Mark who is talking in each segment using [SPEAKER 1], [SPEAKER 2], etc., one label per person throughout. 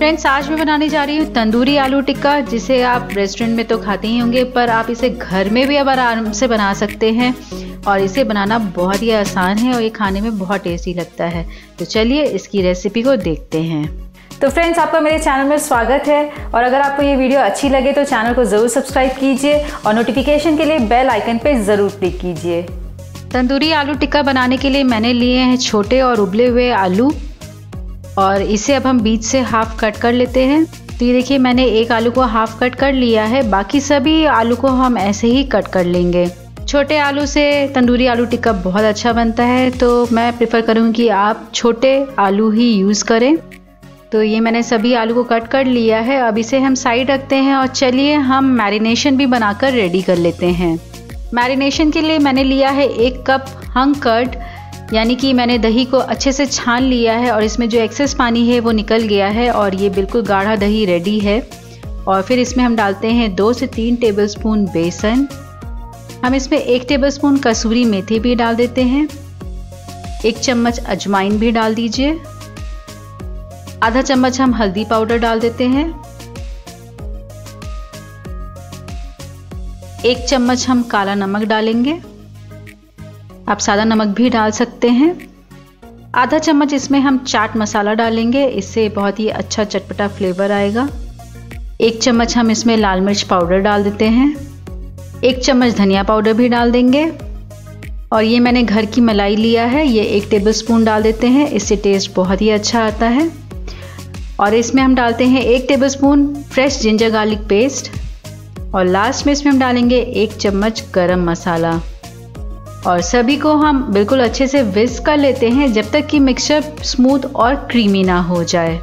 [SPEAKER 1] Friends, आज मैं बनाने जा रही हूँ तंदूरी आलू टिक्का, जिसे आप रेस्टोरेंट में तो खाते ही होंगे, पर आप इसे घर में भी अब आराम से बना सकते हैं। और इसे बनाना बहुत ही आसान है और ये खाने में बहुत टेस्टी लगता है। तो चलिए इसकी रेसिपी को देखते हैं।
[SPEAKER 2] तो फ्रेंड्स, आपका मेरे चैनल में स्वागत है और अगर आपको ये वीडियो अच्छी लगे तो चैनल को ज़रूर सब्सक्राइब कीजिए और नोटिफिकेशन के लिए बेल आइकन पे ज़रूर क्लिक कीजिए।
[SPEAKER 1] तंदूरी आलू टिक्का बनाने के लिए मैंने लिए हैं छोटे और उबले हुए आलू, और इसे अब हम बीच से हाफ कट कर लेते हैं। तो ये देखिए, मैंने एक आलू को हाफ कट कर लिया है, बाकी सभी आलू को हम ऐसे ही कट कर लेंगे। छोटे आलू से तंदूरी आलू टिक्का बहुत अच्छा बनता है, तो मैं प्रेफर करूँगी कि आप छोटे आलू ही यूज़ करें। तो ये मैंने सभी आलू को कट कर लिया है। अब इसे हम साइड रखते हैं और चलिए हम मैरिनेशन भी बनाकर रेडी कर लेते हैं। मैरिनेशन के लिए मैंने लिया है 1 कप हंग कर्ड, यानी कि मैंने दही को अच्छे से छान लिया है और इसमें जो एक्सेस पानी है वो निकल गया है और ये बिल्कुल गाढ़ा दही रेडी है। और फिर इसमें हम डालते हैं 2 से 3 टेबलस्पून बेसन। हम इसमें 1 टेबलस्पून कसूरी मेथी भी डाल देते हैं। 1 चम्मच अजवाइन भी डाल दीजिए। आधा चम्मच हम हल्दी पाउडर डाल देते हैं। 1 चम्मच हम काला नमक डालेंगे, आप सादा नमक भी डाल सकते हैं। आधा चम्मच इसमें हम चाट मसाला डालेंगे, इससे बहुत ही अच्छा चटपटा फ्लेवर आएगा। 1 चम्मच हम इसमें लाल मिर्च पाउडर डाल देते हैं। 1 चम्मच धनिया पाउडर भी डाल देंगे। और ये मैंने घर की मलाई लिया है, ये 1 टेबलस्पून डाल देते हैं, इससे टेस्ट बहुत ही अच्छा आता है। और इसमें हम डालते हैं 1 tablespoon fresh ginger garlic paste. और लास्ट में इसमें हम डालेंगे 1 चम्मच गरम मसाला। और सभी को हम बिल्कुल अच्छे से विस्क कर लेते हैं जब तक कि मिक्सचर स्मूथ और क्रीमी ना हो जाए।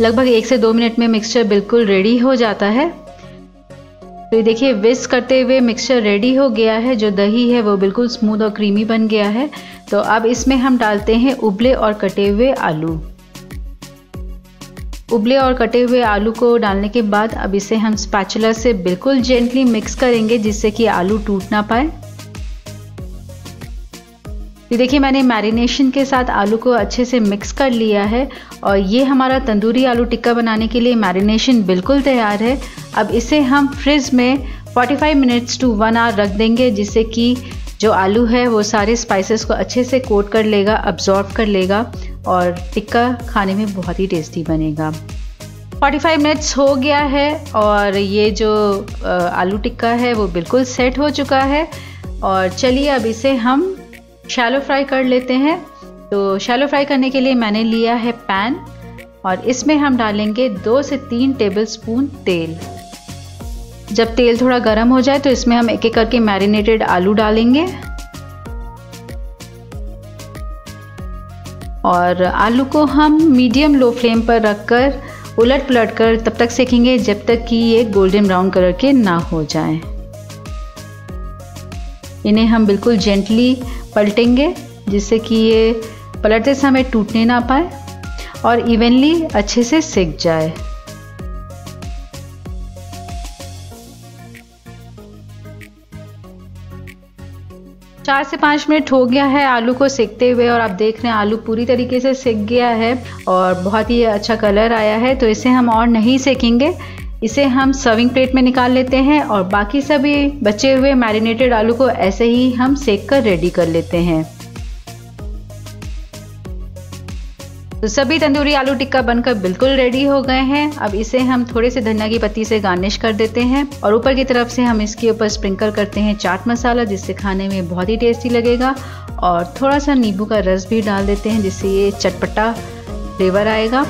[SPEAKER 1] लगभग 1 से 2 मिनट में मिक्सचर बिल्कुल रेडी हो जाता है। तो ये देखिए, विस्क करते हुए मिक्सचर रेडी हो गया है। जो दही है वो बिल्कुल स्मूथ और क्रीमी बन गया है। तो अब इसमें हम डालते हैं उबले और कटे हुए आलू। उबले और कटे हुए आलू को डालने के बाद अब इसे हम स्पैचुला से बिल्कुल जेंटली मिक्स करेंगे, जिससे कि आलू टूट ना पाए। ये देखिए, मैंने मैरिनेशन के साथ आलू को अच्छे से मिक्स कर लिया है और ये हमारा तंदूरी आलू टिक्का बनाने के लिए मैरिनेशन बिल्कुल तैयार है। अब इसे हम फ्रिज में 45 मिनट्स टू 1 आवर रख देंगे, जिससे कि जो आलू है वो सारे स्पाइसेस को अच्छे से कोट कर लेगा, अब्जॉर्ब कर लेगा और टिक्का खाने में बहुत ही टेस्टी बनेगा। 45 मिनट्स हो गया है और ये जो आलू टिक्का है वो बिल्कुल सेट हो चुका है। और चलिए अब इसे हम शैलो फ्राई कर लेते हैं। तो शैलो फ्राई करने के लिए मैंने लिया है पैन और इसमें हम डालेंगे 2 से 3 टेबलस्पून तेल। जब तेल थोड़ा गर्म हो जाए तो इसमें हम एक एक करके मैरिनेटेड आलू डालेंगे और आलू को हम मीडियम लो फ्लेम पर रखकर उलट पलट कर तब तक सेकेंगे जब तक कि ये गोल्डन ब्राउन कलर के ना हो जाएं। इन्हें हम बिल्कुल जेंटली पलटेंगे, जिससे कि ये पलटते समय टूटने ना पाए और इवनली अच्छे से सेक जाए। चार से 5 मिनट हो गया है आलू को सेकते हुए और आप देख रहे हैं आलू पूरी तरीके से सेक गया है और बहुत ही अच्छा कलर आया है। तो इसे हम और नहीं सेकेंगे, इसे हम सर्विंग प्लेट में निकाल लेते हैं और बाकी सभी बचे हुए मैरिनेटेड आलू को ऐसे ही हम सेक कर रेडी कर लेते हैं। तो सभी तंदूरी आलू टिक्का बनकर बिल्कुल रेडी हो गए हैं। अब इसे हम थोड़े से धनिया की पत्ती से गार्निश कर देते हैं और ऊपर की तरफ से हम इसके ऊपर स्प्रिंकल करते हैं चाट मसाला, जिससे खाने में बहुत ही टेस्टी लगेगा। और थोड़ा सा नींबू का रस भी डाल देते हैं, जिससे ये चटपटा फ्लेवर आएगा।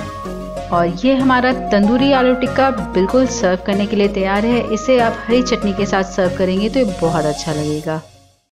[SPEAKER 1] और ये हमारा तंदूरी आलू टिक्का बिल्कुल सर्व करने के लिए तैयार है। इसे आप हरी चटनी के साथ सर्व करेंगे तो ये बहुत अच्छा लगेगा।